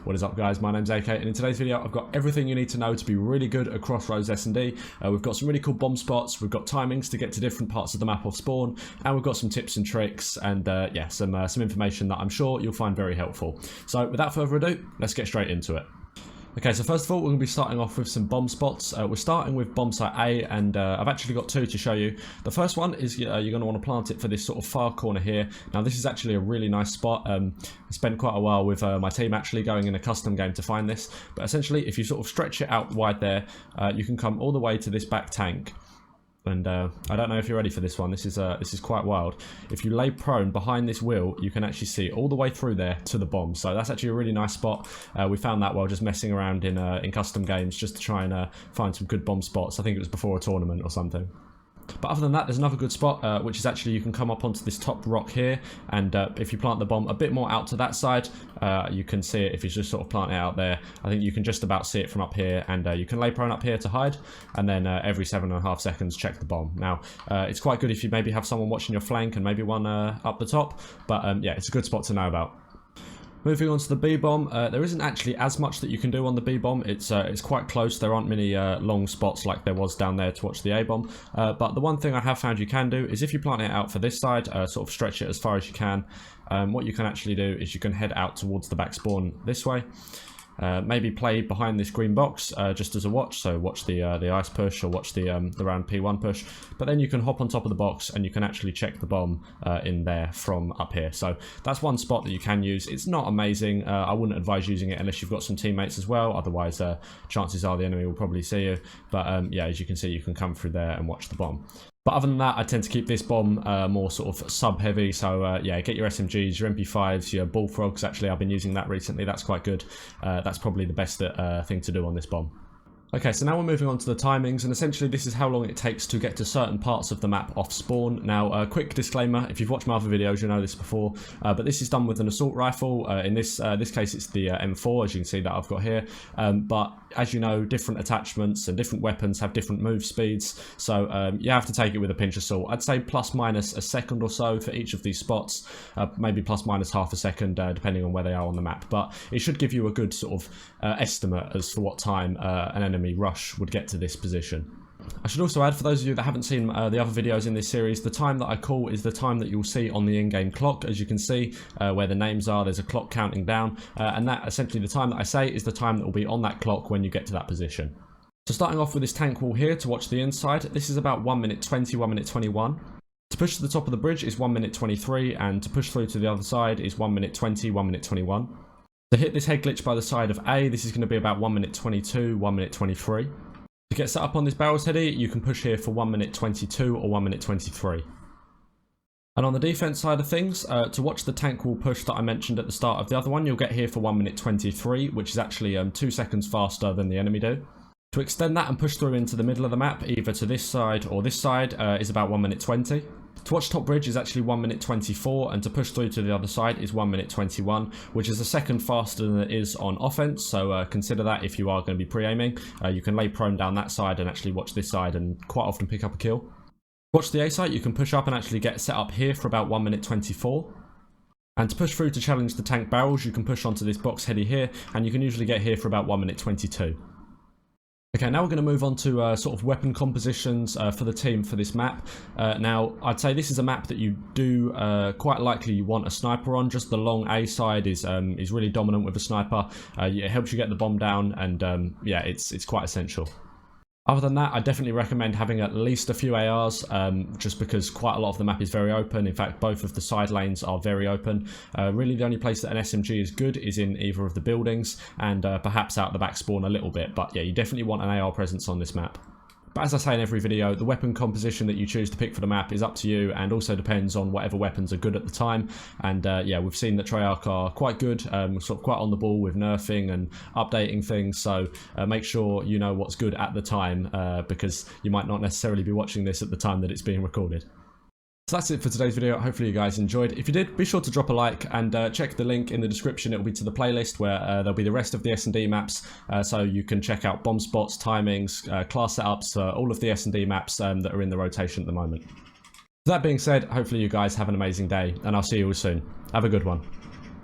What is up, guys? My name's AK, and in today's video I've got everything you need to know to be really good at CROSSROADS SnD. We've got some really cool bomb spots, we've got timings to get to different parts of the map off spawn, and we've got some tips and tricks and yeah, some information that I'm sure you'll find very helpful. So without further ado, let's get straight into it. Okay, so first of all, we're going to be starting off with some bomb spots. We're starting with bomb site A, and I've actually got two to show you. The first one is you're going to want to plant it for this sort of far corner here. Now, this is actually a really nice spot. I spent quite a while with my team actually going in a custom game to find this. But essentially, if you sort of stretch it out wide there, you can come all the way to this back tank. And I don't know if you're ready for this one. This is quite wild. If you lay prone behind this wheel, you can actually see all the way through there to the bomb. So that's actually a really nice spot. We found that while just messing around in custom games, just to try and find some good bomb spots. I think it was before a tournament or something. But other than that, there's another good spot, which is actually you can come up onto this top rock here, and if you plant the bomb a bit more out to that side, you can see it if you just sort of plant it out there. I think you can just about see it from up here, and you can lay prone up here to hide, and then every 7.5 seconds check the bomb. Now, it's quite good if you maybe have someone watching your flank and maybe one up the top, but yeah, it's a good spot to know about. Moving on to the B-bomb, there isn't actually as much that you can do on the B-bomb. It's quite close. There aren't many long spots like there was down there to watch the A-bomb. But the one thing I have found you can do is if you plant it out for this side, sort of stretch it as far as you can, what you can actually do is you can head out towards the back spawn this way. Maybe play behind this green box just as a watch, so watch the ice push or watch the round P1 push, but then you can hop on top of the box and you can actually check the bomb in there from up here. So that's one spot that you can use. It's not amazing. I wouldn't advise using it unless you've got some teammates as well, otherwise chances are the enemy will probably see you, but yeah, as you can see, you can come through there and watch the bomb. But other than that, I tend to keep this bomb more sort of sub-heavy, so yeah, get your SMGs, your MP5s, your bullfrogs. Actually, I've been using that recently. That's quite good. That's probably the best thing to do on this bomb. Okay, so now we're moving on to the timings, and essentially this is how long it takes to get to certain parts of the map off spawn. Now, a quick disclaimer, if you've watched my other videos, you know this before, but this is done with an assault rifle. In this case, it's the M4, as you can see that I've got here, but as you know, different attachments and different weapons have different move speeds, so you have to take it with a pinch of salt. I'd say plus minus a second or so for each of these spots, maybe plus minus half a second, depending on where they are on the map, but it should give you a good sort of estimate as to what time an enemy rush would get to this position. I should also add, for those of you that haven't seen the other videos in this series, the time that I call is the time that you'll see on the in-game clock. As you can see where the names are, there's a clock counting down, and that essentially the time that I say is the time that will be on that clock when you get to that position. So starting off with this tank wall here to watch the inside, this is about 1 minute 20, 1 minute 21. To push to the top of the bridge is 1 minute 23, and to push through to the other side is 1 minute 20, 1 minute 21. To hit this head glitch by the side of A, this is going to be about 1 minute 22, 1 minute 23. To get set up on this barrels heady, you can push here for 1 minute 22 or 1 minute 23. And on the defense side of things, to watch the tank wall push that I mentioned at the start of the other one, you'll get here for 1 minute 23, which is actually 2 seconds faster than the enemy do. To extend that and push through into the middle of the map, either to this side or this side, is about 1 minute 20. To watch top bridge is actually 1 minute 24, and to push through to the other side is 1 minute 21, which is a second faster than it is on offense, so consider that if you are going to be pre-aiming. You can lay prone down that side and actually watch this side and quite often pick up a kill. Watch the A site, you can push up and actually get set up here for about 1 minute 24. And to push through to challenge the tank barrels, you can push onto this box heady here, and you can usually get here for about 1 minute 22. Okay, now we're going to move on to sort of weapon compositions for the team for this map. Now, I'd say this is a map that you do quite likely want a sniper on. Just the long A side is really dominant with a sniper. It helps you get the bomb down, and yeah, it's quite essential. Other than that, I definitely recommend having at least a few ARs, just because quite a lot of the map is very open. In fact, both of the side lanes are very open. Really, the only place that an SMG is good is in either of the buildings, and perhaps out the back spawn a little bit. But yeah, you definitely want an AR presence on this map. But as I say in every video, the weapon composition that you choose to pick for the map is up to you, and also depends on whatever weapons are good at the time. And yeah, we've seen that Treyarch are quite good, sort of quite on the ball with nerfing and updating things, so make sure you know what's good at the time, because you might not necessarily be watching this at the time that it's being recorded. So that's it for today's video. Hopefully you guys enjoyed. If you did, be sure to drop a like, and check the link in the description. It will be to the playlist where there'll be the rest of the S&D maps, so you can check out bomb spots, timings, class setups, all of the S&D maps that are in the rotation at the moment. That being said, hopefully you guys have an amazing day, and I'll see you all soon. Have a good one.